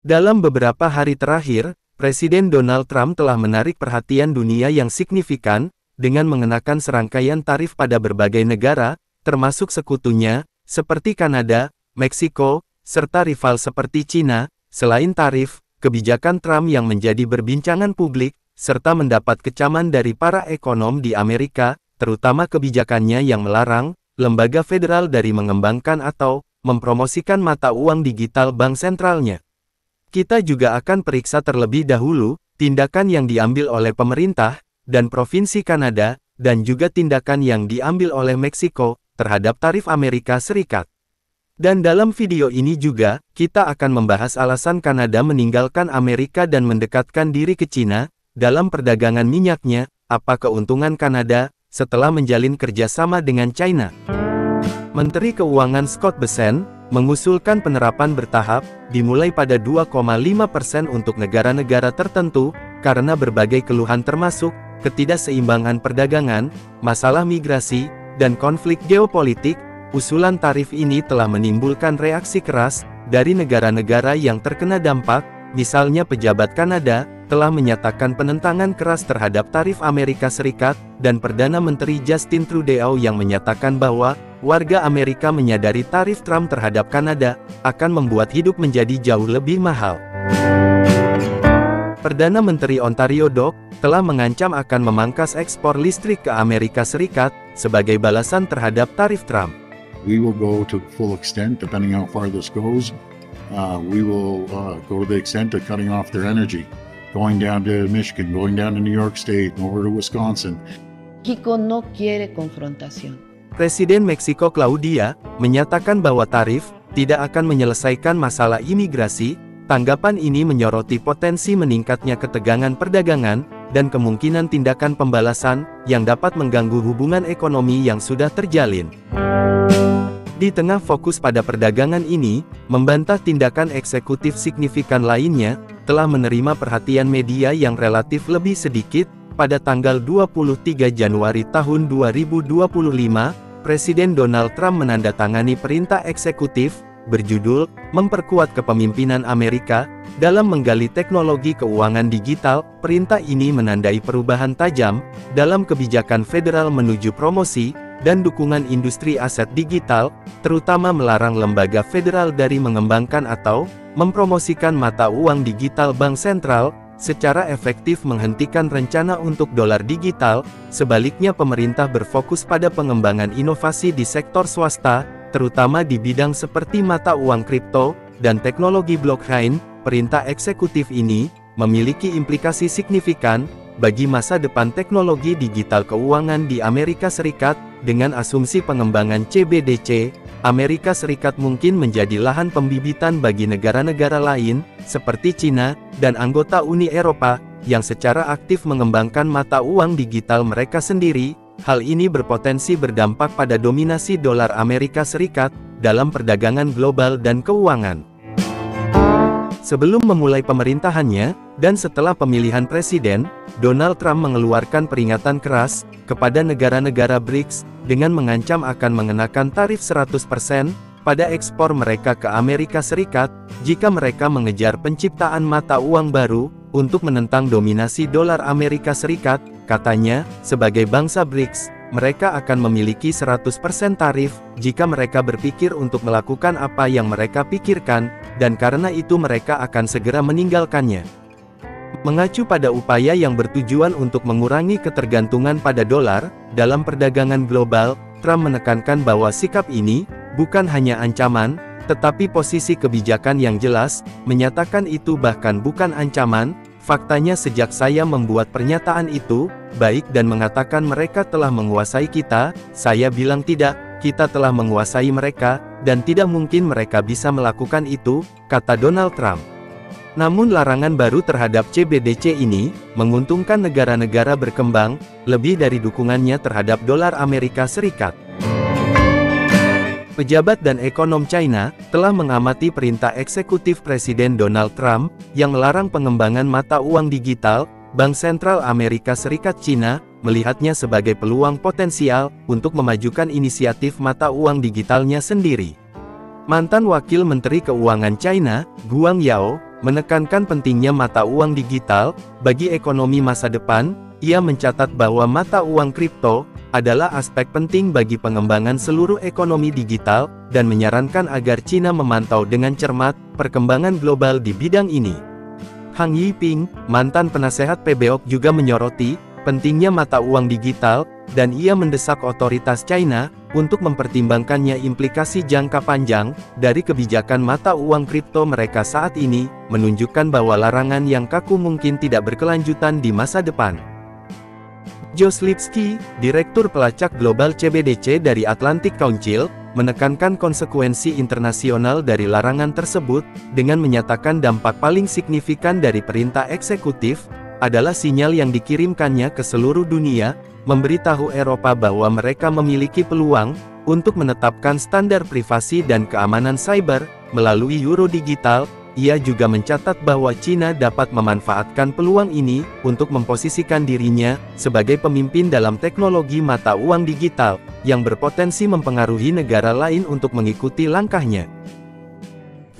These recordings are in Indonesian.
Dalam beberapa hari terakhir, Presiden Donald Trump telah menarik perhatian dunia yang signifikan, dengan mengenakan serangkaian tarif pada berbagai negara, termasuk sekutunya, seperti Kanada, Meksiko, serta rival seperti Cina. Selain tarif, kebijakan Trump yang menjadi perbincangan publik, serta mendapat kecaman dari para ekonom di Amerika, terutama kebijakannya yang melarang lembaga federal dari mengembangkan atau mempromosikan mata uang digital bank sentralnya. Kita juga akan periksa terlebih dahulu tindakan yang diambil oleh pemerintah dan provinsi Kanada, dan juga tindakan yang diambil oleh Meksiko terhadap tarif Amerika Serikat. Dan dalam video ini juga, kita akan membahas alasan Kanada meninggalkan Amerika dan mendekatkan diri ke Cina dalam perdagangan minyaknya. Apa keuntungan Kanada setelah menjalin kerjasama dengan China? Menteri Keuangan Scott Bessent mengusulkan penerapan bertahap, dimulai pada 2,5% untuk negara-negara tertentu, karena berbagai keluhan termasuk ketidakseimbangan perdagangan, masalah migrasi, dan konflik geopolitik. Usulan tarif ini telah menimbulkan reaksi keras dari negara-negara yang terkena dampak. Misalnya pejabat Kanada telah menyatakan penentangan keras terhadap tarif Amerika Serikat, dan Perdana Menteri Justin Trudeau yang menyatakan bahwa warga Amerika menyadari tarif Trump terhadap Kanada akan membuat hidup menjadi jauh lebih mahal. Perdana Menteri Ontario Doug telah mengancam akan memangkas ekspor listrik ke Amerika Serikat sebagai balasan terhadap tarif Trump. We will go to full extent, depending how far this goes. We will go to the extent of cutting off their energy, going down to Michigan, going down to New York State, and over to Wisconsin. México no quiere confrontación. Presiden Meksiko Claudia menyatakan bahwa tarif tidak akan menyelesaikan masalah imigrasi. Tanggapan ini menyoroti potensi meningkatnya ketegangan perdagangan dan kemungkinan tindakan pembalasan yang dapat mengganggu hubungan ekonomi yang sudah terjalin. Di tengah fokus pada perdagangan ini, membantah tindakan eksekutif signifikan lainnya, telah menerima perhatian media yang relatif lebih sedikit. Pada tanggal 23 Januari tahun 2025, Presiden Donald Trump menandatangani perintah eksekutif, berjudul, Memperkuat Kepemimpinan Amerika, dalam menggali teknologi keuangan digital. Perintah ini menandai perubahan tajam, dalam kebijakan federal menuju promosi, dan dukungan industri aset digital, terutama melarang lembaga federal dari mengembangkan atau mempromosikan mata uang digital bank sentral, secara efektif menghentikan rencana untuk dolar digital. Sebaliknya pemerintah berfokus pada pengembangan inovasi di sektor swasta, terutama di bidang seperti mata uang kripto, dan teknologi blockchain. Perintah eksekutif ini memiliki implikasi signifikan bagi masa depan teknologi digital keuangan di Amerika Serikat. Dengan asumsi pengembangan CBDC, Amerika Serikat mungkin menjadi lahan pembibitan bagi negara-negara lain, seperti Cina, dan anggota Uni Eropa, yang secara aktif mengembangkan mata uang digital mereka sendiri. Hal ini berpotensi berdampak pada dominasi dolar Amerika Serikat dalam perdagangan global dan keuangan. Sebelum memulai pemerintahannya, dan setelah pemilihan presiden, Donald Trump mengeluarkan peringatan keras kepada negara-negara BRICS, dengan mengancam akan mengenakan tarif 100% pada ekspor mereka ke Amerika Serikat, jika mereka mengejar penciptaan mata uang baru, untuk menentang dominasi dolar Amerika Serikat. Katanya, sebagai bangsa BRICS, mereka akan memiliki 100% tarif, jika mereka berpikir untuk melakukan apa yang mereka pikirkan, dan karena itu mereka akan segera meninggalkannya. Mengacu pada upaya yang bertujuan untuk mengurangi ketergantungan pada dolar dalam perdagangan global, Trump menekankan bahwa sikap ini bukan hanya ancaman, tetapi posisi kebijakan yang jelas. Menyatakan itu bahkan bukan ancaman. Faktanya sejak saya membuat pernyataan itu, baik, dan mengatakan mereka telah menguasai kita, saya bilang tidak, kita telah menguasai mereka, dan tidak mungkin mereka bisa melakukan itu, kata Donald Trump. Namun larangan baru terhadap CBDC ini menguntungkan negara-negara berkembang, lebih dari dukungannya terhadap dolar Amerika Serikat. Pejabat dan ekonom China telah mengamati perintah eksekutif Presiden Donald Trump yang melarang pengembangan mata uang digital. Bank Sentral Amerika Serikat China melihatnya sebagai peluang potensial untuk memajukan inisiatif mata uang digitalnya sendiri. Mantan Wakil Menteri Keuangan China, Guang Yao, menekankan pentingnya mata uang digital bagi ekonomi masa depan. Ia mencatat bahwa mata uang kripto adalah aspek penting bagi pengembangan seluruh ekonomi digital, dan menyarankan agar China memantau dengan cermat perkembangan global di bidang ini. Hang Yiping, mantan penasehat PBOK, juga menyoroti pentingnya mata uang digital, dan ia mendesak otoritas China untuk mempertimbangkannya implikasi jangka panjang dari kebijakan mata uang kripto mereka saat ini, menunjukkan bahwa larangan yang kaku mungkin tidak berkelanjutan di masa depan. Josh Lipsky, Direktur Pelacak Global CBDC dari Atlantic Council, menekankan konsekuensi internasional dari larangan tersebut, dengan menyatakan dampak paling signifikan dari perintah eksekutif adalah sinyal yang dikirimkannya ke seluruh dunia, memberitahu Eropa bahwa mereka memiliki peluang untuk menetapkan standar privasi dan keamanan cyber melalui euro digital. Ia juga mencatat bahwa China dapat memanfaatkan peluang ini untuk memposisikan dirinya sebagai pemimpin dalam teknologi mata uang digital, yang berpotensi mempengaruhi negara lain untuk mengikuti langkahnya.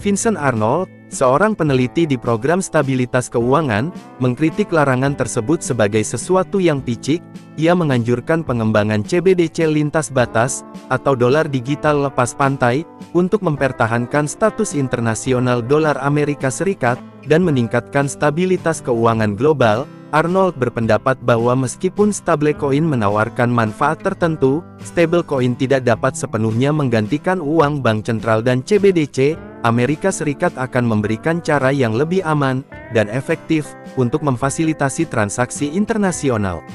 Vincent Arnold, seorang peneliti di Program Stabilitas Keuangan, mengkritik larangan tersebut sebagai sesuatu yang picik. Ia menganjurkan pengembangan CBDC lintas batas, atau dolar digital lepas pantai, untuk mempertahankan status internasional dolar Amerika Serikat, dan meningkatkan stabilitas keuangan global. Arnold berpendapat bahwa meskipun stablecoin menawarkan manfaat tertentu, stablecoin tidak dapat sepenuhnya menggantikan uang bank sentral, dan CBDC Amerika Serikat akan memberikan cara yang lebih aman dan efektif untuk memfasilitasi transaksi internasional.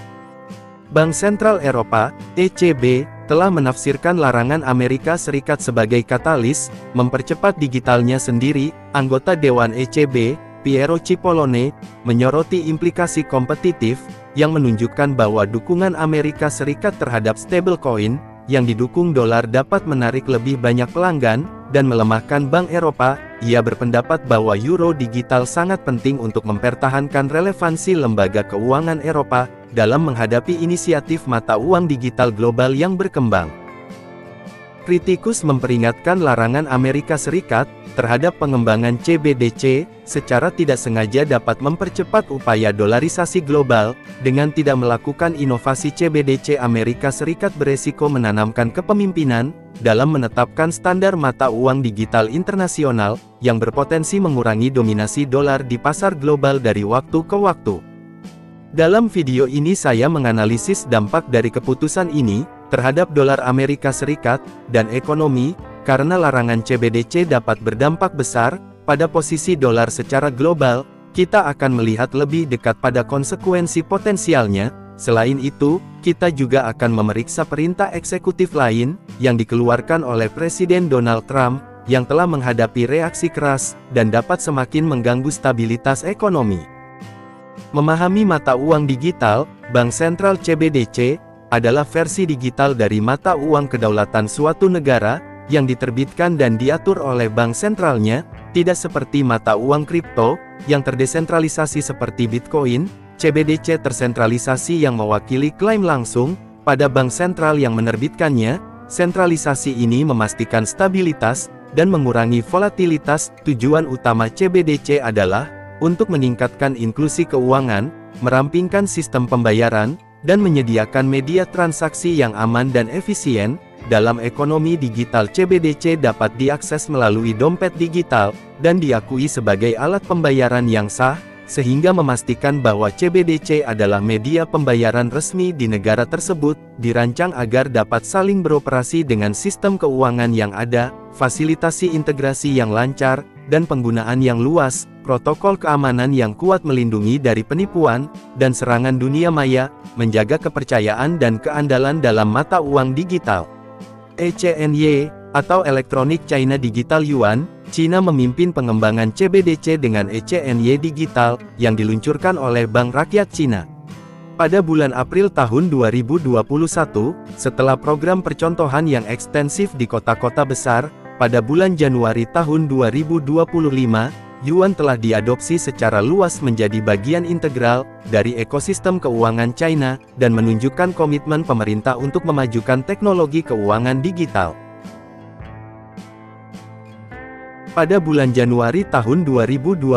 Bank Sentral Eropa, ECB, telah menafsirkan larangan Amerika Serikat sebagai katalis mempercepat digitalnya sendiri. Anggota Dewan ECB, Piero Cipollone, menyoroti implikasi kompetitif yang menunjukkan bahwa dukungan Amerika Serikat terhadap stablecoin yang didukung dolar dapat menarik lebih banyak pelanggan dan melemahkan Bank Eropa. Ia berpendapat bahwa euro digital sangat penting untuk mempertahankan relevansi lembaga keuangan Eropa dalam menghadapi inisiatif mata uang digital global yang berkembang. Kritikus memperingatkan larangan Amerika Serikat terhadap pengembangan CBDC secara tidak sengaja dapat mempercepat upaya dolarisasi global. Dengan tidak melakukan inovasi, CBDC Amerika Serikat beresiko menanamkan kepemimpinan dalam menetapkan standar mata uang digital internasional yang berpotensi mengurangi dominasi dolar di pasar global dari waktu ke waktu. Dalam video ini saya menganalisis dampak dari keputusan ini terhadap dolar Amerika Serikat dan ekonomi, karena larangan CBDC dapat berdampak besar pada posisi dolar secara global. Kita akan melihat lebih dekat pada konsekuensi potensialnya. Selain itu, kita juga akan memeriksa perintah eksekutif lain yang dikeluarkan oleh Presiden Donald Trump yang telah menghadapi reaksi keras dan dapat semakin mengganggu stabilitas ekonomi. Memahami mata uang digital, Bank Sentral CBDC adalah versi digital dari mata uang kedaulatan suatu negara yang diterbitkan dan diatur oleh bank sentralnya, tidak seperti mata uang kripto yang terdesentralisasi seperti Bitcoin. CBDC tersentralisasi yang mewakili klaim langsung pada bank sentral yang menerbitkannya. Sentralisasi ini memastikan stabilitas dan mengurangi volatilitas. Tujuan utama CBDC adalah untuk meningkatkan inklusi keuangan, merampingkan sistem pembayaran, dan menyediakan media transaksi yang aman dan efisien. Dalam ekonomi digital, CBDC dapat diakses melalui dompet digital dan diakui sebagai alat pembayaran yang sah, sehingga memastikan bahwa CBDC adalah media pembayaran resmi di negara tersebut. Dirancang agar dapat saling beroperasi dengan sistem keuangan yang ada, fasilitasi integrasi yang lancar, dan penggunaan yang luas. Protokol keamanan yang kuat melindungi dari penipuan dan serangan dunia maya, menjaga kepercayaan dan keandalan dalam mata uang digital. ECNY, atau Electronic China Digital Yuan, China memimpin pengembangan CBDC dengan ECNY Digital, yang diluncurkan oleh Bank Rakyat China. Pada bulan April tahun 2021, setelah program percontohan yang ekstensif di kota-kota besar, pada bulan Januari tahun 2025, Yuan telah diadopsi secara luas menjadi bagian integral dari ekosistem keuangan China, dan menunjukkan komitmen pemerintah untuk memajukan teknologi keuangan digital. Pada bulan Januari tahun 2025,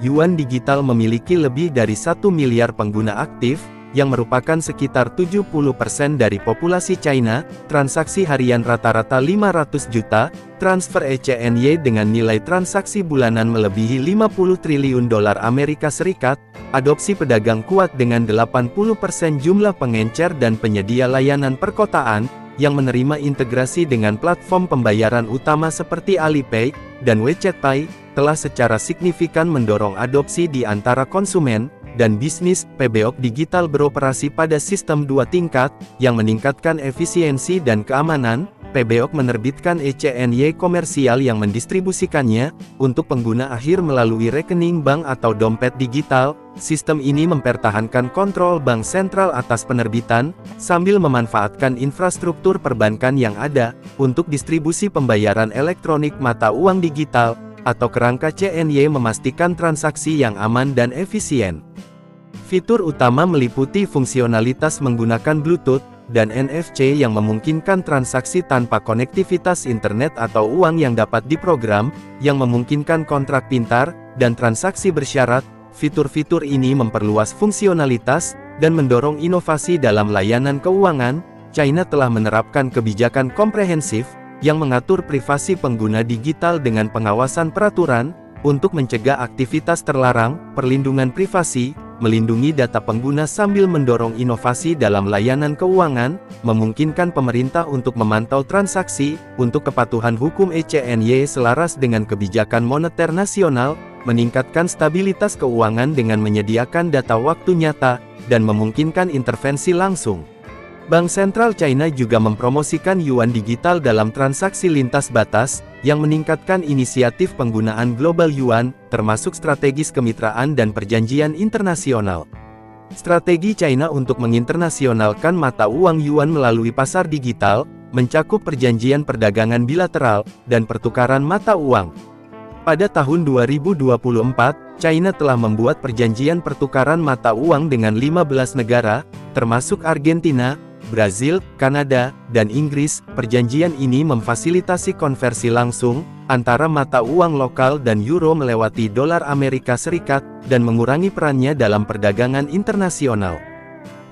yuan digital memiliki lebih dari 1 miliar pengguna aktif, yang merupakan sekitar 70% dari populasi China. Transaksi harian rata-rata 500 juta, transfer ECNY dengan nilai transaksi bulanan melebihi 50 triliun dolar Amerika Serikat, adopsi pedagang kuat dengan 80% jumlah pengencer dan penyedia layanan perkotaan, yang menerima integrasi dengan platform pembayaran utama seperti Alipay dan WeChat Pay, telah secara signifikan mendorong adopsi di antara konsumen dan bisnis. PBOK digital beroperasi pada sistem 2 tingkat, yang meningkatkan efisiensi dan keamanan. PBOK menerbitkan ECNY komersial yang mendistribusikannya untuk pengguna akhir melalui rekening bank atau dompet digital. Sistem ini mempertahankan kontrol bank sentral atas penerbitan, sambil memanfaatkan infrastruktur perbankan yang ada untuk distribusi pembayaran elektronik mata uang digital atau kerangka CNY, memastikan transaksi yang aman dan efisien. Fitur utama meliputi fungsionalitas menggunakan Bluetooth dan NFC yang memungkinkan transaksi tanpa konektivitas internet atau uang yang dapat diprogram, yang memungkinkan kontrak pintar dan transaksi bersyarat. Fitur-fitur ini memperluas fungsionalitas dan mendorong inovasi dalam layanan keuangan. China telah menerapkan kebijakan komprehensif yang mengatur privasi pengguna digital dengan pengawasan peraturan untuk mencegah aktivitas terlarang, perlindungan privasi, melindungi data pengguna sambil mendorong inovasi dalam layanan keuangan, memungkinkan pemerintah untuk memantau transaksi. Untuk kepatuhan hukum ECNY selaras dengan kebijakan moneter nasional, meningkatkan stabilitas keuangan dengan menyediakan data waktu nyata, dan memungkinkan intervensi langsung. Bank Sentral China juga mempromosikan yuan digital dalam transaksi lintas batas, yang meningkatkan inisiatif penggunaan global yuan, termasuk strategis kemitraan dan perjanjian internasional. Strategi China untuk menginternasionalkan mata uang yuan melalui pasar digital, mencakup perjanjian perdagangan bilateral, dan pertukaran mata uang. Pada tahun 2024, China telah membuat perjanjian pertukaran mata uang dengan 15 negara, termasuk Argentina, Brazil, Kanada, dan Inggris. Perjanjian ini memfasilitasi konversi langsung antara mata uang lokal dan euro melewati dolar Amerika Serikat, dan mengurangi perannya dalam perdagangan internasional.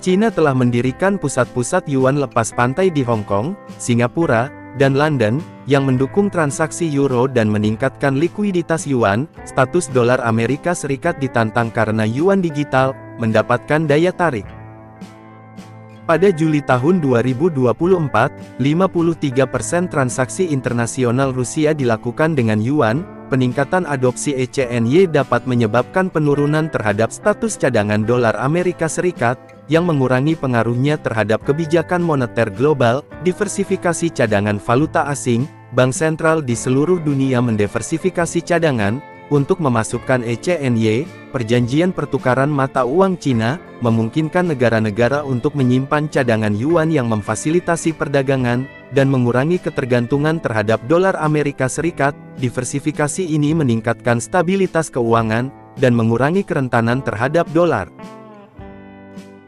China telah mendirikan pusat-pusat yuan lepas pantai di Hong Kong, Singapura, dan London, yang mendukung transaksi euro dan meningkatkan likuiditas yuan. Status dolar Amerika Serikat ditantang karena yuan digital mendapatkan daya tarik. Pada Juli tahun 2024, 53% transaksi internasional Rusia dilakukan dengan yuan. Peningkatan adopsi ECNY dapat menyebabkan penurunan terhadap status cadangan dolar Amerika Serikat, yang mengurangi pengaruhnya terhadap kebijakan moneter global. Diversifikasi cadangan valuta asing. Bank sentral di seluruh dunia mendiversifikasi cadangan untuk memasukkan ECNY. Perjanjian pertukaran mata uang Cina memungkinkan negara-negara untuk menyimpan cadangan yuan yang memfasilitasi perdagangan dan mengurangi ketergantungan terhadap dolar Amerika Serikat. Diversifikasi ini meningkatkan stabilitas keuangan dan mengurangi kerentanan terhadap dolar.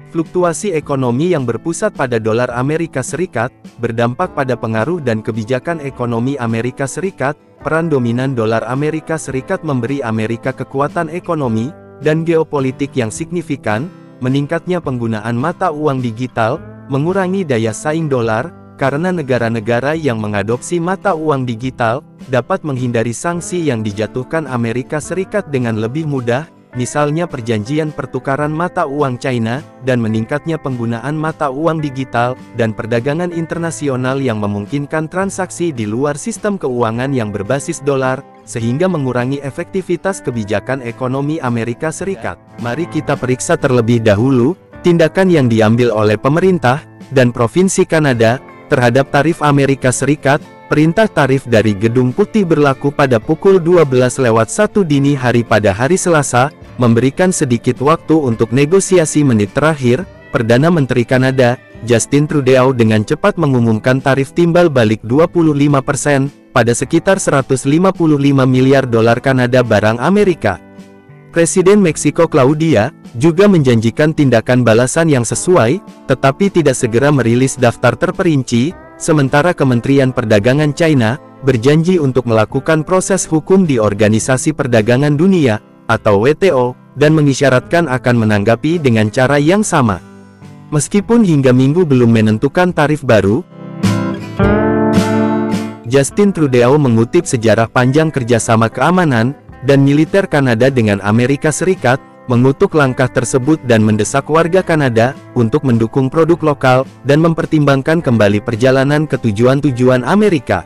Fluktuasi ekonomi yang berpusat pada dolar Amerika Serikat berdampak pada pengaruh dan kebijakan ekonomi Amerika Serikat. Peran dominan dolar Amerika Serikat memberi Amerika kekuatan ekonomi dan geopolitik yang signifikan. Meningkatnya penggunaan mata uang digital mengurangi daya saing dolar, karena negara-negara yang mengadopsi mata uang digital dapat menghindari sanksi yang dijatuhkan Amerika Serikat dengan lebih mudah. Misalnya perjanjian pertukaran mata uang China, dan meningkatnya penggunaan mata uang digital, dan perdagangan internasional yang memungkinkan transaksi di luar sistem keuangan yang berbasis dolar, sehingga mengurangi efektivitas kebijakan ekonomi Amerika Serikat. Mari kita periksa terlebih dahulu, tindakan yang diambil oleh pemerintah, dan Provinsi Kanada, terhadap tarif Amerika Serikat. Perintah tarif dari Gedung Putih berlaku pada pukul 12:01 dini hari pada hari Selasa, memberikan sedikit waktu untuk negosiasi menit terakhir. Perdana Menteri Kanada, Justin Trudeau dengan cepat mengumumkan tarif timbal balik 25% pada sekitar 155 miliar dolar Kanada barang Amerika. Presiden Meksiko Claudia juga menjanjikan tindakan balasan yang sesuai, tetapi tidak segera merilis daftar terperinci. sementara Kementerian Perdagangan China berjanji untuk melakukan proses hukum di Organisasi Perdagangan Dunia, atau WTO, dan mengisyaratkan akan menanggapi dengan cara yang sama. Meskipun hingga Minggu belum menentukan tarif baru, Justin Trudeau mengutip sejarah panjang kerjasama keamanan dan militer Kanada dengan Amerika Serikat, mengutuk langkah tersebut dan mendesak warga Kanada untuk mendukung produk lokal dan mempertimbangkan kembali perjalanan ke tujuan-tujuan Amerika.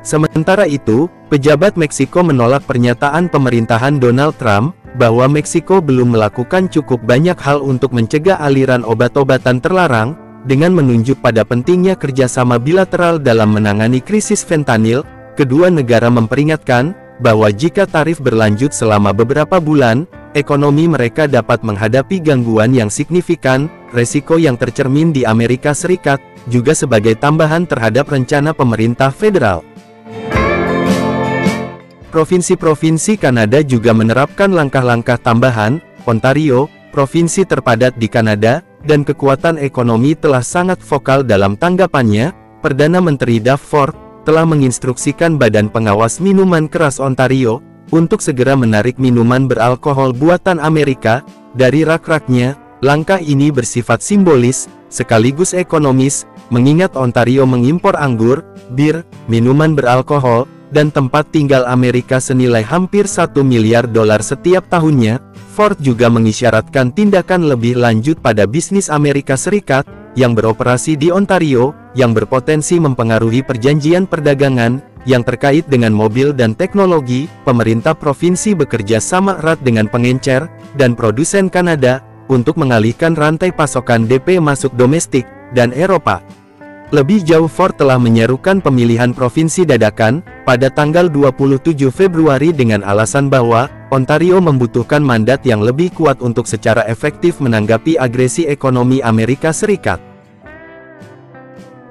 Sementara itu, pejabat Meksiko menolak pernyataan pemerintahan Donald Trump bahwa Meksiko belum melakukan cukup banyak hal untuk mencegah aliran obat-obatan terlarang, dengan menunjuk pada pentingnya kerjasama bilateral dalam menangani krisis fentanil. Kedua negara memperingatkan bahwa jika tarif berlanjut selama beberapa bulan, ekonomi mereka dapat menghadapi gangguan yang signifikan, resiko yang tercermin di Amerika Serikat, juga sebagai tambahan terhadap rencana pemerintah federal. Provinsi-provinsi Kanada juga menerapkan langkah-langkah tambahan. Ontario, provinsi terpadat di Kanada, dan kekuatan ekonomi telah sangat vokal dalam tanggapannya. Perdana Menteri Doug Ford telah menginstruksikan Badan Pengawas Minuman Keras Ontario untuk segera menarik minuman beralkohol buatan Amerika dari rak-raknya. Langkah ini bersifat simbolis, sekaligus ekonomis, mengingat Ontario mengimpor anggur, bir, minuman beralkohol, dan tempat tinggal Amerika senilai hampir $1 miliar setiap tahunnya. Ford juga mengisyaratkan tindakan lebih lanjut pada bisnis Amerika Serikat yang beroperasi di Ontario, yang berpotensi mempengaruhi perjanjian perdagangan yang terkait dengan mobil dan teknologi. Pemerintah provinsi bekerja sama erat dengan pengencer dan produsen Kanada untuk mengalihkan rantai pasokan DP masuk domestik dan Eropa. Lebih jauh, Ford telah menyerukan pemilihan provinsi dadakan pada tanggal 27 Februari dengan alasan bahwa Ontario membutuhkan mandat yang lebih kuat untuk secara efektif menanggapi agresi ekonomi Amerika Serikat.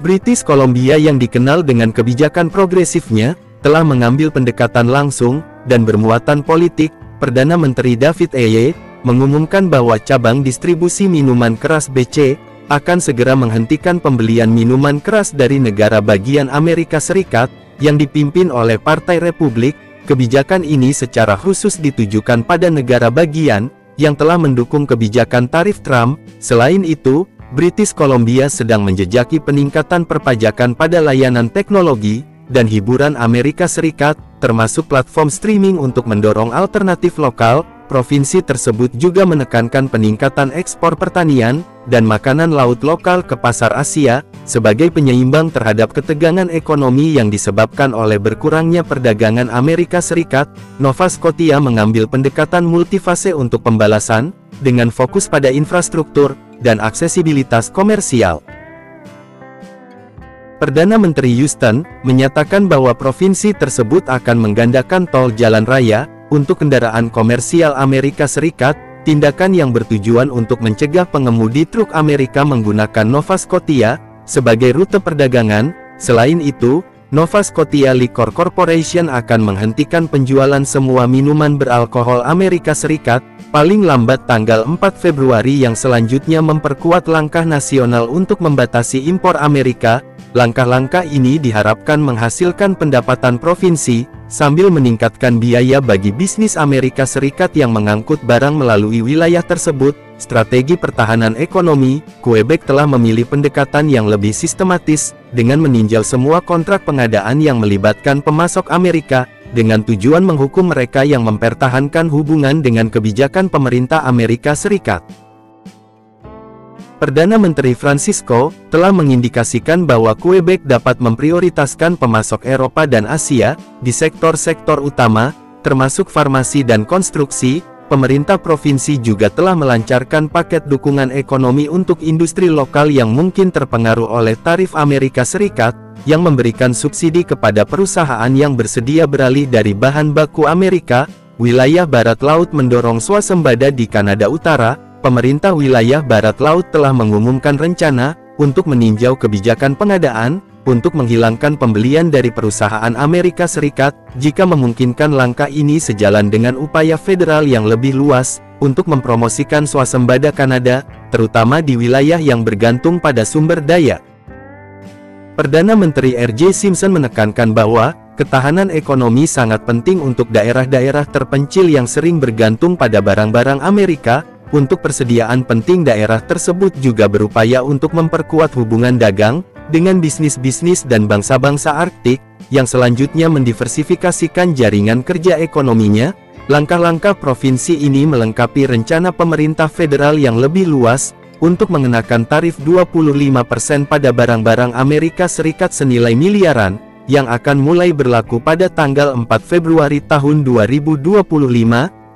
British Columbia yang dikenal dengan kebijakan progresifnya, telah mengambil pendekatan langsung dan bermuatan politik. Perdana Menteri David Eye mengumumkan bahwa cabang distribusi minuman keras BC akan segera menghentikan pembelian minuman keras dari negara bagian Amerika Serikat yang dipimpin oleh Partai Republik. Kebijakan ini secara khusus ditujukan pada negara bagian yang telah mendukung kebijakan tarif Trump. Selain itu, British Columbia sedang menjejaki peningkatan perpajakan pada layanan teknologi dan hiburan Amerika Serikat, termasuk platform streaming untuk mendorong alternatif lokal. Provinsi tersebut juga menekankan peningkatan ekspor pertanian dan makanan laut lokal ke pasar Asia, sebagai penyeimbang terhadap ketegangan ekonomi yang disebabkan oleh berkurangnya perdagangan Amerika Serikat. Nova Scotia mengambil pendekatan multifase untuk pembalasan, dengan fokus pada infrastruktur dan aksesibilitas komersial. Perdana Menteri Houston menyatakan bahwa provinsi tersebut akan menggandakan tol jalan raya untuk kendaraan komersial Amerika Serikat, tindakan yang bertujuan untuk mencegah pengemudi truk Amerika menggunakan Nova Scotia sebagai rute perdagangan. Selain itu, Nova Scotia Liquor Corporation akan menghentikan penjualan semua minuman beralkohol Amerika Serikat, paling lambat tanggal 4 Februari yang selanjutnya memperkuat langkah nasional untuk membatasi impor Amerika. Langkah-langkah ini diharapkan menghasilkan pendapatan provinsi, sambil meningkatkan biaya bagi bisnis Amerika Serikat yang mengangkut barang melalui wilayah tersebut. Strategi pertahanan ekonomi, Quebec telah memilih pendekatan yang lebih sistematis, dengan meninjau semua kontrak pengadaan yang melibatkan pemasok Amerika, dengan tujuan menghukum mereka yang mempertahankan hubungan dengan kebijakan pemerintah Amerika Serikat. Perdana Menteri Francisco telah mengindikasikan bahwa Quebec dapat memprioritaskan pemasok Eropa dan Asia di sektor-sektor utama, termasuk farmasi dan konstruksi. Pemerintah provinsi juga telah melancarkan paket dukungan ekonomi untuk industri lokal yang mungkin terpengaruh oleh tarif Amerika Serikat, yang memberikan subsidi kepada perusahaan yang bersedia beralih dari bahan baku Amerika. Wilayah Barat Laut mendorong swasembada di Kanada Utara. Pemerintah wilayah Barat Laut telah mengumumkan rencana untuk meninjau kebijakan pengadaan, untuk menghilangkan pembelian dari perusahaan Amerika Serikat, jika memungkinkan. Langkah ini sejalan dengan upaya federal yang lebih luas, untuk mempromosikan swasembada Kanada, terutama di wilayah yang bergantung pada sumber daya. Perdana Menteri R.J. Simpson menekankan bahwa ketahanan ekonomi sangat penting untuk daerah-daerah terpencil yang sering bergantung pada barang-barang Amerika. Untuk persediaan penting, daerah tersebut juga berupaya untuk memperkuat hubungan dagang dengan bisnis-bisnis dan bangsa-bangsa Arktik, yang selanjutnya mendiversifikasikan jaringan kerja ekonominya. Langkah-langkah provinsi ini melengkapi rencana pemerintah federal yang lebih luas untuk mengenakan tarif 25% pada barang-barang Amerika Serikat senilai miliaran, yang akan mulai berlaku pada tanggal 4 Februari tahun 2025.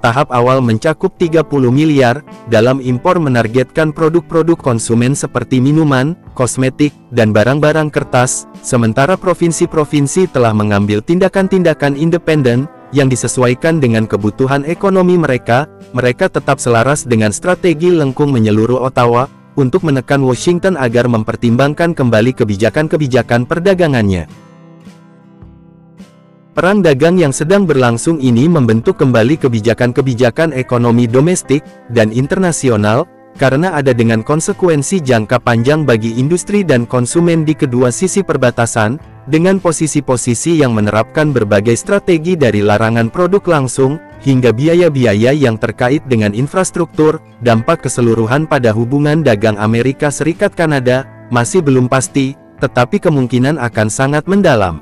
Tahap awal mencakup 30 miliar, dalam impor menargetkan produk-produk konsumen seperti minuman, kosmetik, dan barang-barang kertas, sementara provinsi-provinsi telah mengambil tindakan-tindakan independen, yang disesuaikan dengan kebutuhan ekonomi mereka. Mereka tetap selaras dengan strategi lengkung menyeluruh Ottawa, untuk menekan Washington agar mempertimbangkan kembali kebijakan-kebijakan perdagangannya. Perang dagang yang sedang berlangsung ini membentuk kembali kebijakan-kebijakan ekonomi domestik dan internasional, karena ada dengan konsekuensi jangka panjang bagi industri dan konsumen di kedua sisi perbatasan, dengan posisi-posisi yang menerapkan berbagai strategi dari larangan produk langsung, hingga biaya-biaya yang terkait dengan infrastruktur. Dampak keseluruhan pada hubungan dagang Amerika Serikat-Kanada masih belum pasti, tetapi kemungkinan akan sangat mendalam.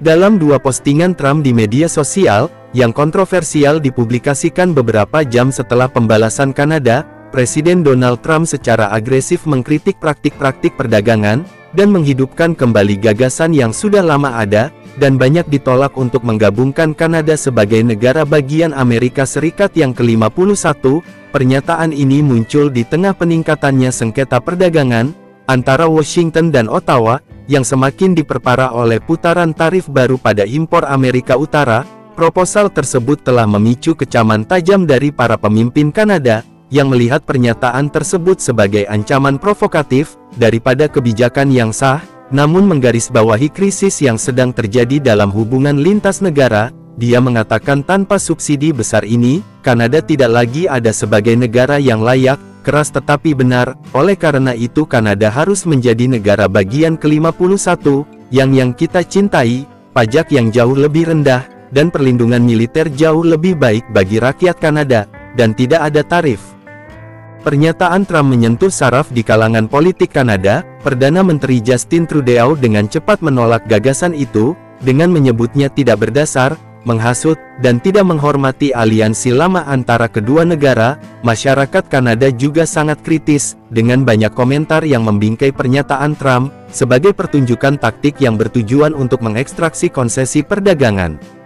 Dalam dua postingan Trump di media sosial, yang kontroversial dipublikasikan beberapa jam setelah pembalasan Kanada, Presiden Donald Trump secara agresif mengkritik praktik-praktik perdagangan, dan menghidupkan kembali gagasan yang sudah lama ada, dan banyak ditolak untuk menggabungkan Kanada sebagai negara bagian Amerika Serikat yang ke-51. Pernyataan ini muncul di tengah peningkatannya sengketa perdagangan antara Washington dan Ottawa, yang semakin diperparah oleh putaran tarif baru pada impor Amerika Utara. Proposal tersebut telah memicu kecaman tajam dari para pemimpin Kanada, yang melihat pernyataan tersebut sebagai ancaman provokatif, daripada kebijakan yang sah. Namun menggarisbawahi krisis yang sedang terjadi dalam hubungan lintas negara, dia mengatakan tanpa subsidi besar ini, Kanada tidak lagi ada sebagai negara yang layak. Keras tetapi benar, oleh karena itu Kanada harus menjadi negara bagian ke-51, yang kita cintai, pajak yang jauh lebih rendah, dan perlindungan militer jauh lebih baik bagi rakyat Kanada, dan tidak ada tarif. Pernyataan Trump menyentuh saraf di kalangan politik Kanada. Perdana Menteri Justin Trudeau dengan cepat menolak gagasan itu, dengan menyebutnya tidak berdasar, menghasut, dan tidak menghormati aliansi lama antara kedua negara. Masyarakat Kanada juga sangat kritis, dengan banyak komentar yang membingkai pernyataan Trump, sebagai pertunjukan taktik yang bertujuan untuk mengekstraksi konsesi perdagangan.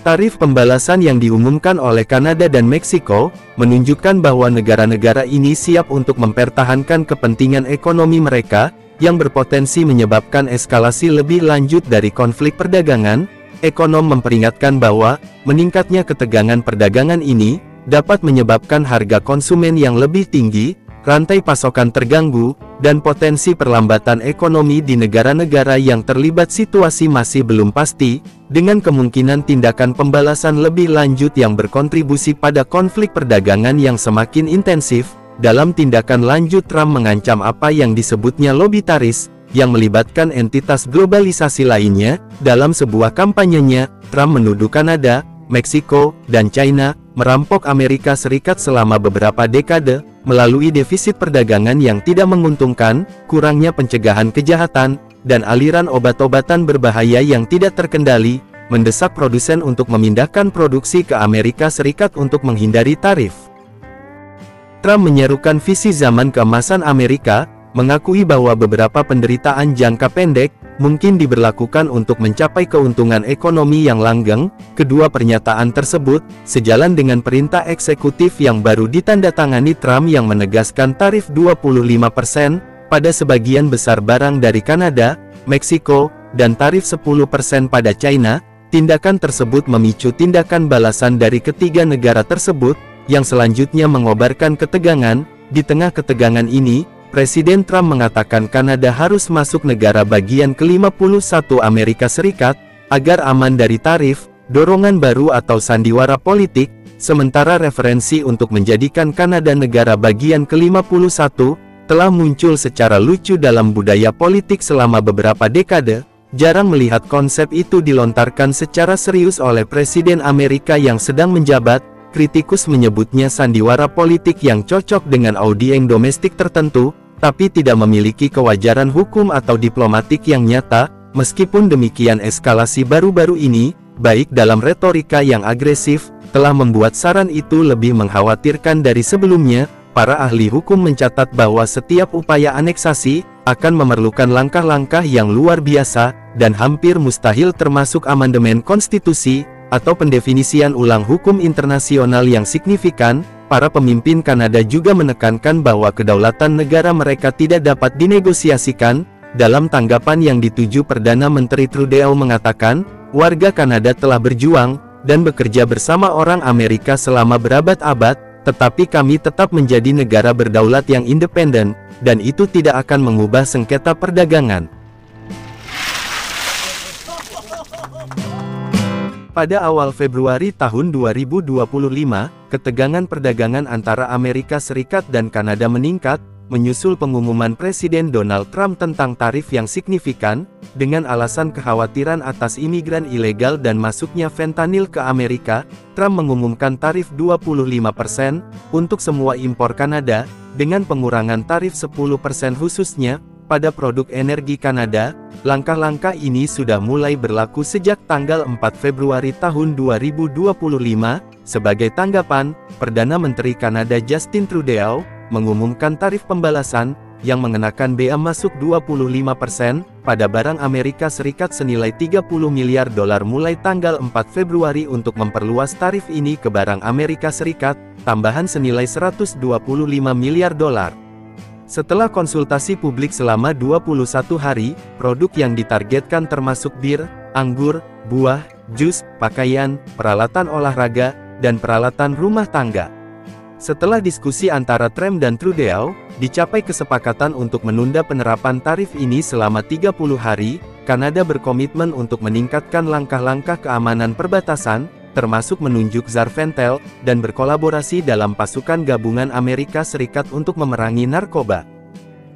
Tarif pembalasan yang diumumkan oleh Kanada dan Meksiko, menunjukkan bahwa negara-negara ini siap untuk mempertahankan kepentingan ekonomi mereka, yang berpotensi menyebabkan eskalasi lebih lanjut dari konflik perdagangan. Ekonom memperingatkan bahwa meningkatnya ketegangan perdagangan ini dapat menyebabkan harga konsumen yang lebih tinggi, rantai pasokan terganggu, dan potensi perlambatan ekonomi di negara-negara yang terlibat situasi masih belum pasti, dengan kemungkinan tindakan pembalasan lebih lanjut yang berkontribusi pada konflik perdagangan yang semakin intensif. Dalam tindakan lanjut, Trump mengancam apa yang disebutnya lobi tarif, yang melibatkan entitas globalisasi lainnya. Dalam sebuah kampanyenya, Trump menuduh Kanada, Meksiko, dan China merampok Amerika Serikat selama beberapa dekade, melalui defisit perdagangan yang tidak menguntungkan, kurangnya pencegahan kejahatan, dan aliran obat-obatan berbahaya yang tidak terkendali, mendesak produsen untuk memindahkan produksi ke Amerika Serikat untuk menghindari tarif. Trump menyerukan visi zaman keemasan Amerika, mengakui bahwa beberapa penderitaan jangka pendek mungkin diberlakukan untuk mencapai keuntungan ekonomi yang langgeng. Kedua pernyataan tersebut sejalan dengan perintah eksekutif yang baru ditandatangani Trump yang menegaskan tarif 25% pada sebagian besar barang dari Kanada, Meksiko, dan tarif 10% pada China. Tindakan tersebut memicu tindakan balasan dari ketiga negara tersebut, yang selanjutnya mengobarkan ketegangan. Di tengah ketegangan ini, Presiden Trump mengatakan Kanada harus masuk negara bagian ke-51 Amerika Serikat, agar aman dari tarif. Dorongan baru atau sandiwara politik, sementara referensi untuk menjadikan Kanada negara bagian ke-51 telah muncul secara lucu dalam budaya politik selama beberapa dekade. Jarang melihat konsep itu dilontarkan secara serius oleh Presiden Amerika yang sedang menjabat. Kritikus menyebutnya sandiwara politik yang cocok dengan audiens domestik tertentu, tapi tidak memiliki kewajaran hukum atau diplomatik yang nyata. Meskipun demikian, eskalasi baru-baru ini, baik dalam retorika yang agresif, telah membuat saran itu lebih mengkhawatirkan dari sebelumnya. Para ahli hukum mencatat bahwa setiap upaya aneksasi akan memerlukan langkah-langkah yang luar biasa dan hampir mustahil, termasuk amandemen konstitusi atau pendefinisian ulang hukum internasional yang signifikan. Para pemimpin Kanada juga menekankan bahwa kedaulatan negara mereka tidak dapat dinegosiasikan. Dalam tanggapan yang dituju, Perdana Menteri Trudeau mengatakan, warga Kanada telah berjuang dan bekerja bersama orang Amerika selama berabad-abad, tetapi kami tetap menjadi negara berdaulat yang independen, dan itu tidak akan mengubah sengketa perdagangan. Pada awal Februari tahun 2025, ketegangan perdagangan antara Amerika Serikat dan Kanada meningkat, menyusul pengumuman Presiden Donald Trump tentang tarif yang signifikan, dengan alasan kekhawatiran atas imigran ilegal dan masuknya fentanyl ke Amerika. Trump mengumumkan tarif 25% untuk semua impor Kanada, dengan pengurangan tarif 10% khususnya pada produk energi Kanada. Langkah-langkah ini sudah mulai berlaku sejak tanggal 4 Februari tahun 2025. Sebagai tanggapan, Perdana Menteri Kanada Justin Trudeau mengumumkan tarif pembalasan yang mengenakan bea masuk 25% pada barang Amerika Serikat senilai $30 miliar mulai tanggal 4 Februari untuk memperluas tarif ini ke barang Amerika Serikat, tambahan senilai $125 miliar. Setelah konsultasi publik selama 21 hari, produk yang ditargetkan termasuk bir, anggur, buah, jus, pakaian, peralatan olahraga, dan peralatan rumah tangga. Setelah diskusi antara Trump dan Trudeau, dicapai kesepakatan untuk menunda penerapan tarif ini selama 30 hari. Kanada berkomitmen untuk meningkatkan langkah-langkah keamanan perbatasan, termasuk menunjuk Tsar Fentanyl, dan berkolaborasi dalam pasukan gabungan Amerika Serikat untuk memerangi narkoba.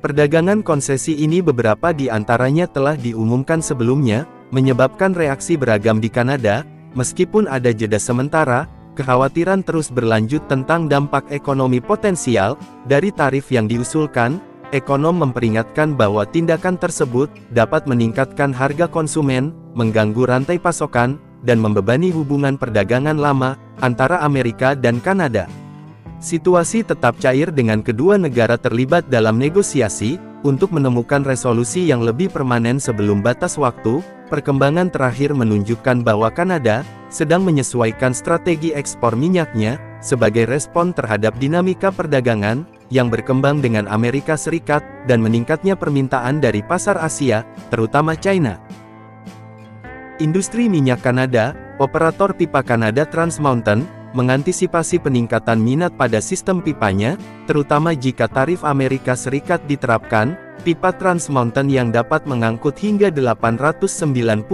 Perdagangan konsesi ini, beberapa di antaranya telah diumumkan sebelumnya, menyebabkan reaksi beragam di Kanada. Meskipun ada jeda sementara, kekhawatiran terus berlanjut tentang dampak ekonomi potensial dari tarif yang diusulkan. Ekonom memperingatkan bahwa tindakan tersebut dapat meningkatkan harga konsumen, mengganggu rantai pasokan, dan membebani hubungan perdagangan lama antara Amerika dan Kanada. Situasi tetap cair dengan kedua negara terlibat dalam negosiasi untuk menemukan resolusi yang lebih permanen sebelum batas waktu. Perkembangan terakhir menunjukkan bahwa Kanada sedang menyesuaikan strategi ekspor minyaknya sebagai respon terhadap dinamika perdagangan yang berkembang dengan Amerika Serikat dan meningkatnya permintaan dari pasar Asia, terutama China. Industri minyak Kanada, operator pipa Kanada Trans Mountain, mengantisipasi peningkatan minat pada sistem pipanya, terutama jika tarif Amerika Serikat diterapkan. Pipa Trans Mountain yang dapat mengangkut hingga 890.000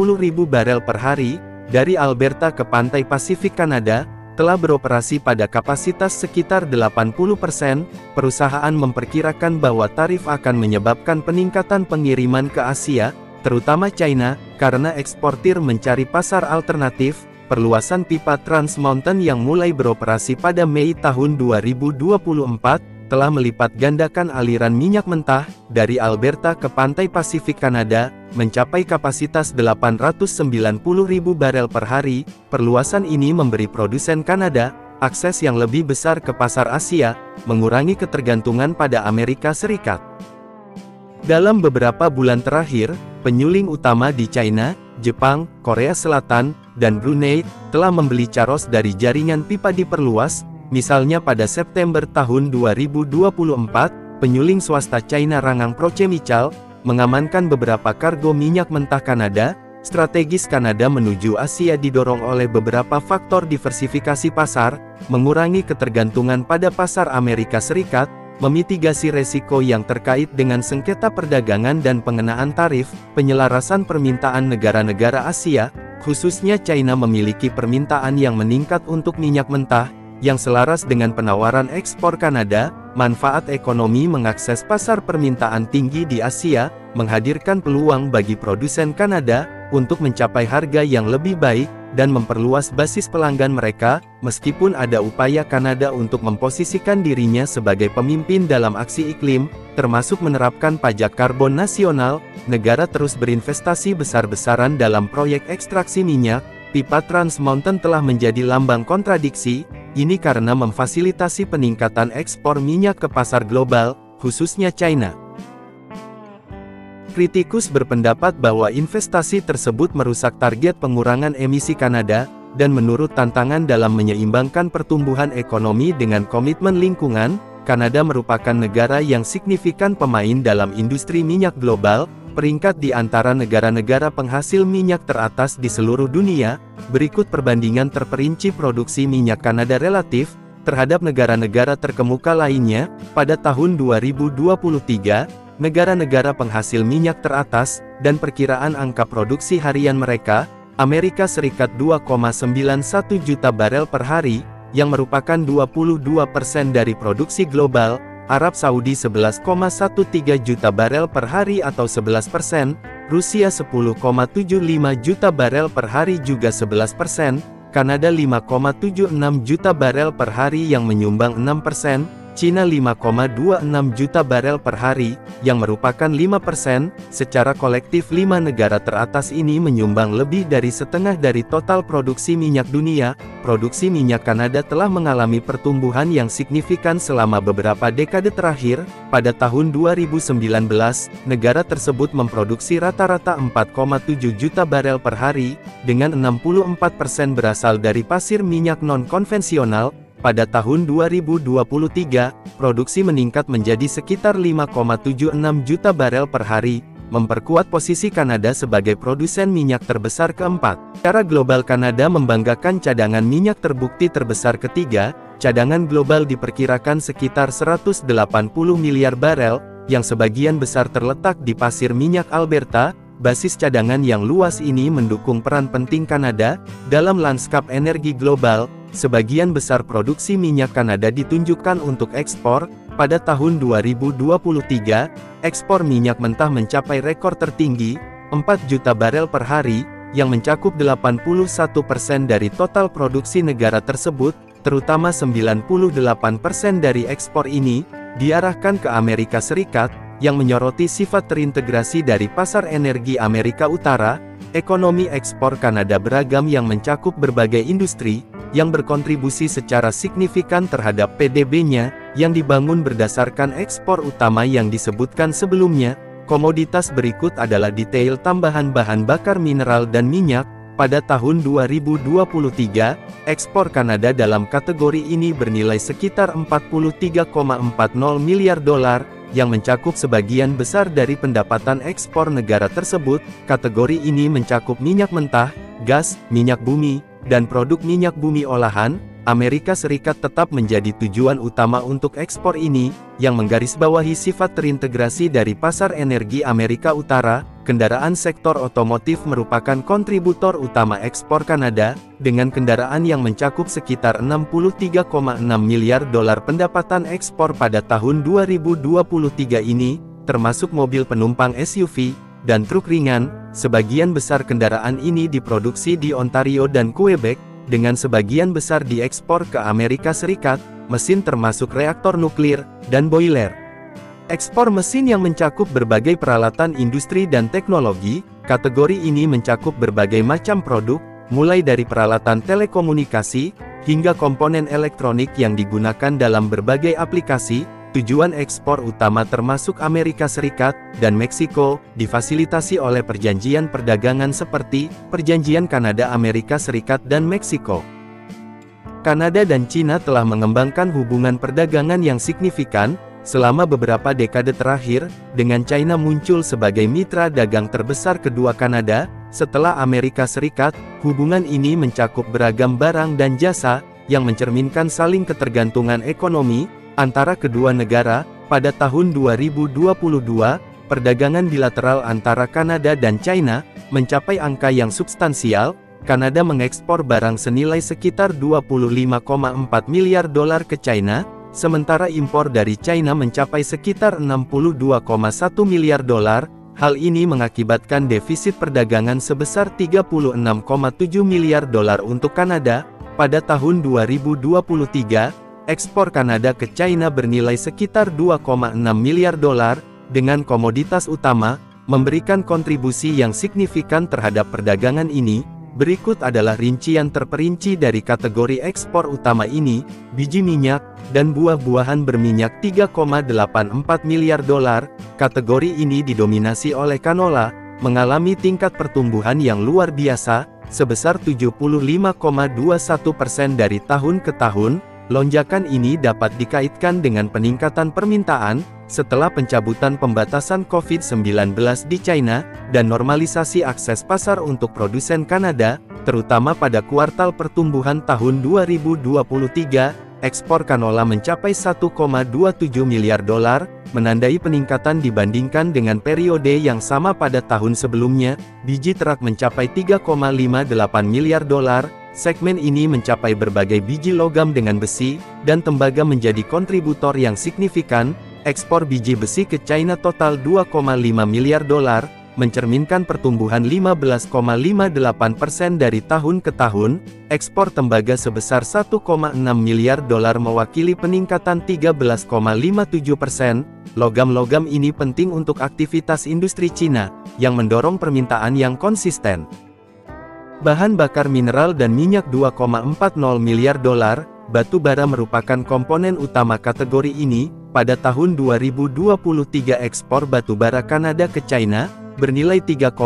barel per hari, dari Alberta ke pantai Pasifik Kanada, telah beroperasi pada kapasitas sekitar 80%. Perusahaan memperkirakan bahwa tarif akan menyebabkan peningkatan pengiriman ke Asia, terutama China, karena eksportir mencari pasar alternatif. Perluasan pipa Trans Mountain yang mulai beroperasi pada Mei tahun 2024, telah melipat gandakan aliran minyak mentah dari Alberta ke pantai Pasifik Kanada, mencapai kapasitas 890.000 barel per hari. Perluasan ini memberi produsen Kanada akses yang lebih besar ke pasar Asia, mengurangi ketergantungan pada Amerika Serikat. Dalam beberapa bulan terakhir, penyuling utama di China, Jepang, Korea Selatan, dan Brunei telah membeli carros dari jaringan pipa diperluas. Misalnya pada September tahun 2024, penyuling swasta China Rangang Prochemical mengamankan beberapa kargo minyak mentah Kanada. Strategis Kanada menuju Asia didorong oleh beberapa faktor diversifikasi pasar, mengurangi ketergantungan pada pasar Amerika Serikat, memitigasi resiko yang terkait dengan sengketa perdagangan dan pengenaan tarif, penyelarasan permintaan negara-negara Asia, Khususnya China memiliki permintaan yang meningkat untuk minyak mentah, yang selaras dengan penawaran ekspor Kanada. Manfaat ekonomi mengakses pasar permintaan tinggi di Asia, menghadirkan peluang bagi produsen Kanada untuk mencapai harga yang lebih baik dan memperluas basis pelanggan mereka. Meskipun ada upaya Kanada untuk memposisikan dirinya sebagai pemimpin dalam aksi iklim, termasuk menerapkan pajak karbon nasional, negara terus berinvestasi besar-besaran dalam proyek ekstraksi minyak. Pipa Trans Mountain telah menjadi lambang kontradiksi, ini karena memfasilitasi peningkatan ekspor minyak ke pasar global, khususnya China. Kritikus berpendapat bahwa investasi tersebut merusak target pengurangan emisi Kanada, dan menurut tantangan dalam menyeimbangkan pertumbuhan ekonomi dengan komitmen lingkungan, Kanada merupakan negara yang signifikan pemain dalam industri minyak global, peringkat di antara negara-negara penghasil minyak teratas di seluruh dunia. Berikut perbandingan terperinci produksi minyak Kanada relatif terhadap negara-negara terkemuka lainnya. Pada tahun 2023, negara-negara penghasil minyak teratas, dan perkiraan angka produksi harian mereka, Amerika Serikat 2,91 juta barel per hari, yang merupakan 22% dari produksi global, Arab Saudi 11,13 juta barel per hari atau 11%, Rusia 10,75 juta barel per hari juga 11%, Kanada 5,76 juta barel per hari yang menyumbang 6%, Cina 5,26 juta barel per hari, yang merupakan 5%, secara kolektif 5 negara teratas ini menyumbang lebih dari setengah dari total produksi minyak dunia. Produksi minyak Kanada telah mengalami pertumbuhan yang signifikan selama beberapa dekade terakhir. Pada tahun 2019, negara tersebut memproduksi rata-rata 4,7 juta barel per hari, dengan 64% berasal dari pasir minyak non-konvensional. Pada tahun 2023, produksi meningkat menjadi sekitar 5,76 juta barel per hari, memperkuat posisi Kanada sebagai produsen minyak terbesar keempat. Secara global Kanada membanggakan cadangan minyak terbukti terbesar ketiga, cadangan global diperkirakan sekitar 180 miliar barel, yang sebagian besar terletak di pasir minyak Alberta. Basis cadangan yang luas ini mendukung peran penting Kanada dalam lanskap energi global. Sebagian besar produksi minyak Kanada ditunjukkan untuk ekspor. Pada tahun 2023, ekspor minyak mentah mencapai rekor tertinggi, 4 juta barel per hari, yang mencakup 81% dari total produksi negara tersebut, terutama 98% dari ekspor ini, diarahkan ke Amerika Serikat, yang menyoroti sifat terintegrasi dari pasar energi Amerika Utara. Ekonomi ekspor Kanada beragam yang mencakup berbagai industri, yang berkontribusi secara signifikan terhadap PDB-nya, yang dibangun berdasarkan ekspor utama yang disebutkan sebelumnya. Komoditas berikut adalah detail tambahan bahan bakar mineral dan minyak. Pada tahun 2023, ekspor Kanada dalam kategori ini bernilai sekitar 43,40 miliar dolar, yang mencakup sebagian besar dari pendapatan ekspor negara tersebut. Kategori ini mencakup minyak mentah, gas, minyak bumi, dan produk minyak bumi olahan. Amerika Serikat tetap menjadi tujuan utama untuk ekspor ini, yang menggarisbawahi sifat terintegrasi dari pasar energi Amerika Utara. Kendaraan sektor otomotif merupakan kontributor utama ekspor Kanada, dengan kendaraan yang mencakup sekitar 63,6 miliar dolar. Pendapatan ekspor pada tahun 2023 ini, termasuk mobil penumpang SUV, dan truk ringan. Sebagian besar kendaraan ini diproduksi di Ontario dan Quebec, dengan sebagian besar diekspor ke Amerika Serikat, mesin termasuk reaktor nuklir, dan boiler. Ekspor mesin yang mencakup berbagai peralatan industri dan teknologi. Kategori ini mencakup berbagai macam produk, mulai dari peralatan telekomunikasi, hingga komponen elektronik yang digunakan dalam berbagai aplikasi. Tujuan ekspor utama termasuk Amerika Serikat dan Meksiko, difasilitasi oleh perjanjian perdagangan seperti Perjanjian Kanada-Amerika Serikat dan Meksiko. Kanada dan Cina telah mengembangkan hubungan perdagangan yang signifikan selama beberapa dekade terakhir, dengan China muncul sebagai mitra dagang terbesar kedua Kanada, setelah Amerika Serikat. Hubungan ini mencakup beragam barang dan jasa, yang mencerminkan saling ketergantungan ekonomi antara kedua negara. Pada tahun 2022, perdagangan bilateral antara Kanada dan China mencapai angka yang substansial, Kanada mengekspor barang senilai sekitar 25,4 miliar dolar ke China, sementara impor dari China mencapai sekitar 62,1 miliar dolar. Hal ini mengakibatkan defisit perdagangan sebesar 36,7 miliar dolar untuk Kanada. Pada tahun 2023, ekspor Kanada ke China bernilai sekitar 2,6 miliar dolar, dengan komoditas utama memberikan kontribusi yang signifikan terhadap perdagangan ini. Berikut adalah rincian terperinci dari kategori ekspor utama ini: biji minyak dan buah-buahan berminyak 3,84 miliar dolar. Kategori ini didominasi oleh canola, mengalami tingkat pertumbuhan yang luar biasa, sebesar 75,21% dari tahun ke tahun. Lonjakan ini dapat dikaitkan dengan peningkatan permintaan, setelah pencabutan pembatasan COVID-19 di China, dan normalisasi akses pasar untuk produsen Kanada, terutama pada kuartal pertumbuhan tahun 2023, ekspor canola mencapai 1,27 miliar dolar, menandai peningkatan dibandingkan dengan periode yang sama pada tahun sebelumnya. Biji terak mencapai 3,58 miliar dolar. Segmen ini mencapai berbagai biji logam dengan besi, dan tembaga menjadi kontributor yang signifikan. Ekspor biji besi ke China total 2,5 miliar dolar, mencerminkan pertumbuhan 15,58% dari tahun ke tahun. Ekspor tembaga sebesar 1,6 miliar dolar mewakili peningkatan 13,57%. Logam-logam ini penting untuk aktivitas industri Cina, yang mendorong permintaan yang konsisten. Bahan bakar mineral dan minyak 2,40 miliar dolar, batu bara merupakan komponen utama kategori ini. Pada tahun 2023 ekspor batu bara Kanada ke China, bernilai 3,04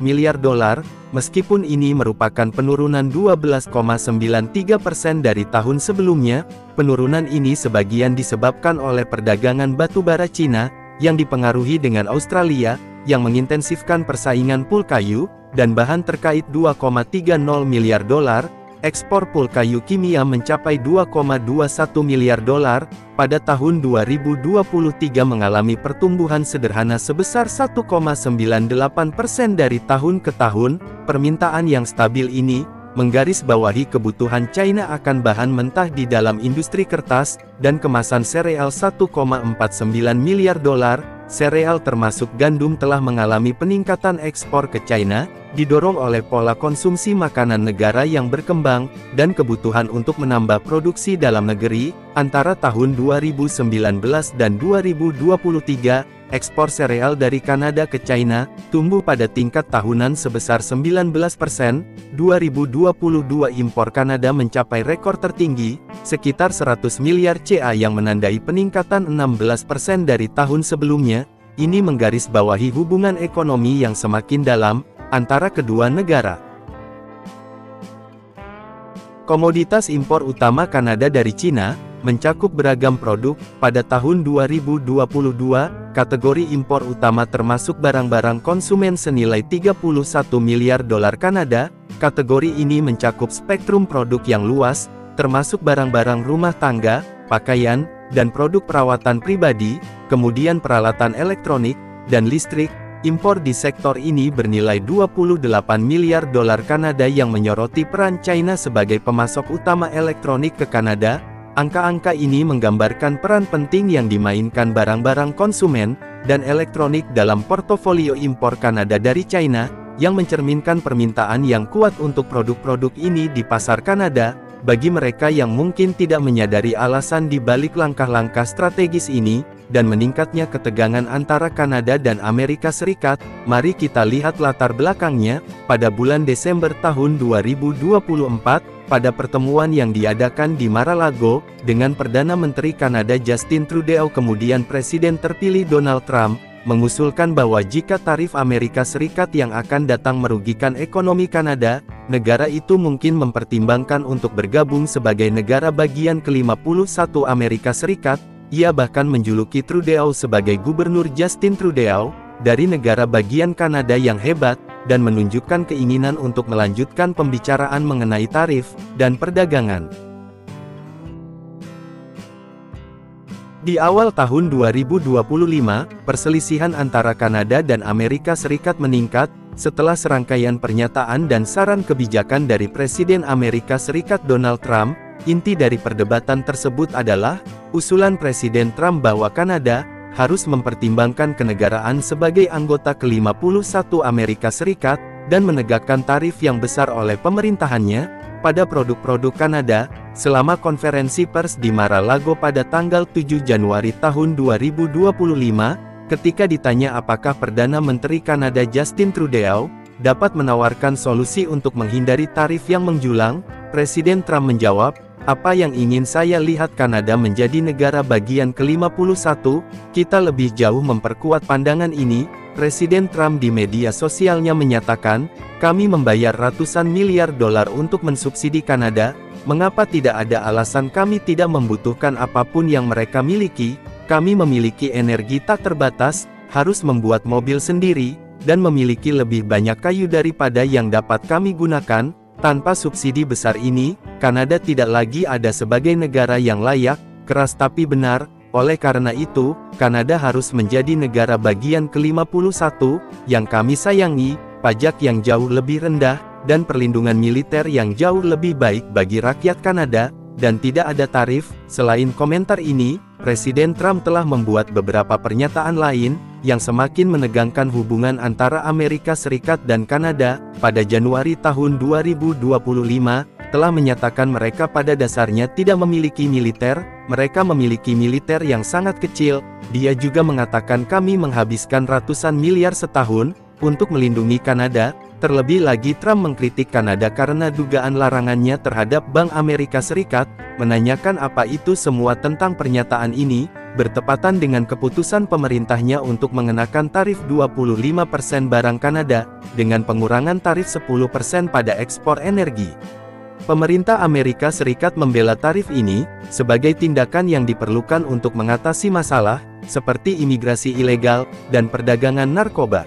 miliar dolar, meskipun ini merupakan penurunan 12,93% dari tahun sebelumnya. Penurunan ini sebagian disebabkan oleh perdagangan batu bara Cina, yang dipengaruhi dengan Australia, yang mengintensifkan persaingan pul kayu, dan bahan terkait 2,30 miliar dolar. Ekspor pul kayu kimia mencapai 2,21 miliar dolar, pada tahun 2023 mengalami pertumbuhan sederhana sebesar 1,98% dari tahun ke tahun. Permintaan yang stabil ini menggarisbawahi kebutuhan China akan bahan mentah di dalam industri kertas dan kemasan sereal 1,49 miliar dolar. Sereal termasuk gandum telah mengalami peningkatan ekspor ke China, didorong oleh pola konsumsi makanan negara yang berkembang, dan kebutuhan untuk menambah produksi dalam negeri. Antara tahun 2019 dan 2023, ekspor sereal dari Kanada ke China tumbuh pada tingkat tahunan sebesar 19%. 2022 impor Kanada mencapai rekor tertinggi, sekitar 100 miliar CA yang menandai peningkatan 16% dari tahun sebelumnya. Ini menggarisbawahi hubungan ekonomi yang semakin dalam antara kedua negara. Komoditas impor utama Kanada dari Cina mencakup beragam produk. Pada tahun 2022, kategori impor utama termasuk barang-barang konsumen senilai 31 miliar dolar Kanada. Kategori ini mencakup spektrum produk yang luas, termasuk barang-barang rumah tangga, pakaian, dan produk perawatan pribadi, kemudian peralatan elektronik, dan listrik. Impor di sektor ini bernilai 28 miliar dolar Kanada yang menyoroti peran China sebagai pemasok utama elektronik ke Kanada. Angka-angka ini menggambarkan peran penting yang dimainkan barang-barang konsumen dan elektronik dalam portofolio impor Kanada dari China, yang mencerminkan permintaan yang kuat untuk produk-produk ini di pasar Kanada. Bagi mereka yang mungkin tidak menyadari alasan di balik langkah-langkah strategis ini, dan meningkatnya ketegangan antara Kanada dan Amerika Serikat, mari kita lihat latar belakangnya. Pada bulan Desember tahun 2024, pada pertemuan yang diadakan di Mar-a-Lago, dengan Perdana Menteri Kanada Justin Trudeau kemudian Presiden terpilih Donald Trump, mengusulkan bahwa jika tarif Amerika Serikat yang akan datang merugikan ekonomi Kanada, negara itu mungkin mempertimbangkan untuk bergabung sebagai negara bagian ke-51 Amerika Serikat. Ia bahkan menjuluki Trudeau sebagai Gubernur Justin Trudeau, dari negara bagian Kanada yang hebat, dan menunjukkan keinginan untuk melanjutkan pembicaraan mengenai tarif dan perdagangan. Di awal tahun 2025, perselisihan antara Kanada dan Amerika Serikat meningkat, setelah serangkaian pernyataan dan saran kebijakan dari Presiden Amerika Serikat Donald Trump. Inti dari perdebatan tersebut adalah, usulan Presiden Trump bahwa Kanada harus mempertimbangkan kenegaraan sebagai anggota ke-51 Amerika Serikat, dan menegakkan tarif yang besar oleh pemerintahannya pada produk-produk Kanada. Selama konferensi pers di Mar-a-Lago pada tanggal 7 Januari tahun 2025, ketika ditanya apakah Perdana Menteri Kanada Justin Trudeau dapat menawarkan solusi untuk menghindari tarif yang menjulang, Presiden Trump menjawab, "Apa yang ingin saya lihat Kanada menjadi negara bagian ke-51, kita lebih jauh memperkuat pandangan ini." Presiden Trump di media sosialnya menyatakan, "Kami membayar ratusan miliar dolar untuk mensubsidi Kanada. Mengapa tidak ada alasan kami tidak membutuhkan apapun yang mereka miliki? Kami memiliki energi tak terbatas, harus membuat mobil sendiri, dan memiliki lebih banyak kayu daripada yang dapat kami gunakan. Tanpa subsidi besar ini, Kanada tidak lagi ada sebagai negara yang layak, keras tapi benar. Oleh karena itu, Kanada harus menjadi negara bagian ke-51, yang kami sayangi, pajak yang jauh lebih rendah, dan perlindungan militer yang jauh lebih baik bagi rakyat Kanada, dan tidak ada tarif." Selain komentar ini, Presiden Trump telah membuat beberapa pernyataan lain, yang semakin menegangkan hubungan antara Amerika Serikat dan Kanada. Pada Januari tahun 2025, telah menyatakan mereka pada dasarnya tidak memiliki militer, mereka memiliki militer yang sangat kecil. Dia juga mengatakan kami menghabiskan ratusan miliar setahun, untuk melindungi Kanada. Terlebih lagi Trump mengkritik Kanada karena dugaan larangannya terhadap Bank Amerika Serikat, menanyakan apa itu semua tentang pernyataan ini, bertepatan dengan keputusan pemerintahnya untuk mengenakan tarif 25% barang Kanada, dengan pengurangan tarif 10% pada ekspor energi. Pemerintah Amerika Serikat membela tarif ini, sebagai tindakan yang diperlukan untuk mengatasi masalah, seperti imigrasi ilegal, dan perdagangan narkoba.